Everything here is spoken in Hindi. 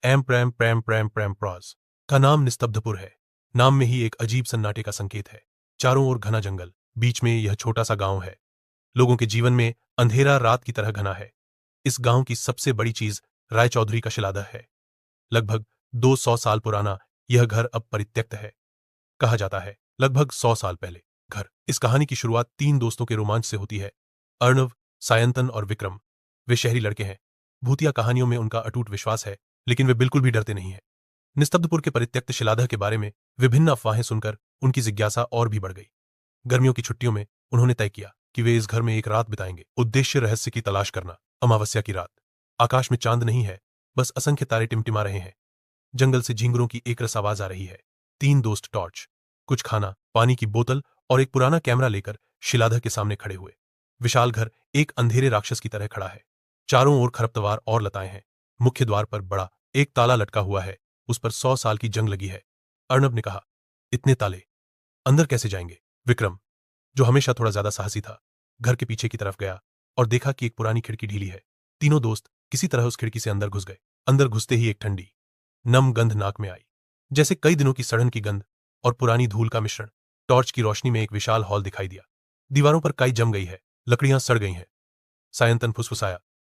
एम प्रेम प्रेम प्रेम प्रेम प्रॉज का नाम निस्तब्धपुर है। नाम में ही एक अजीब सन्नाटे का संकेत है। चारों ओर घना जंगल, बीच में यह छोटा सा गांव है। लोगों के जीवन में अंधेरा रात की तरह घना है। इस गांव की सबसे बड़ी चीज राय चौधरी का शिलादह है। लगभग 200 साल पुराना यह घर अब परित्यक्त है। कहा जाता है लगभग 100 साल पहले घर। इस कहानी की शुरुआत 3 दोस्तों के रोमांच से होती है। अर्णव, सायंतन और विक्रम। वे शहरी लड़के हैं। भूतिया कहानियों में उनका अटूट विश्वास है, लेकिन वे बिल्कुल भी डरते नहीं हैं। निस्तब्धपुर के परित्यक्त शिलादह के बारे में विभिन्न अफवाहें सुनकर उनकी जिज्ञासा और भी बढ़ गई। गर्मियों की छुट्टियों में उन्होंने तय किया कि वे इस घर में एक रात बिताएंगे। उद्देश्य रहस्य की तलाश करना। अमावस्या की रात। आकाश में चांद नहीं है, बस असंख्य तारे टिमटिमा रहे हैं। जंगल से झिंगुरों की एकरस आवाज आ रही है। 3 दोस्त टॉर्च, कुछ खाना, पानी की बोतल और एक पुराना कैमरा लेकर शिलादह के सामने खड़े हुए। विशाल घर एक अंधेरे राक्षस की तरह खड़ा है। चारों ओर खरपतवार और लताएं हैं। मुख्य द्वार पर बड़ा एक ताला लटका हुआ है, उस पर 100 साल की जंग लगी है। अर्णव ने कहा, इतने ताले, अंदर कैसे जाएंगे? विक्रम, जो हमेशा थोड़ा ज्यादा साहसी था, घर के पीछे की तरफ गया और देखा कि एक पुरानी खिड़की ढीली है। तीनों दोस्त किसी तरह उस खिड़की से अंदर घुस गए। अंदर घुसते ही एक ठंडी नम गंध नाक में आई, जैसे कई दिनों की सड़न की गंध और पुरानी धूल का मिश्रण। टॉर्च की रोशनी में एक विशाल हॉल दिखाई दिया। दीवारों पर काई जम गई है, लकड़ियां सड़ गई हैं। सायंतन फुसफुसाया,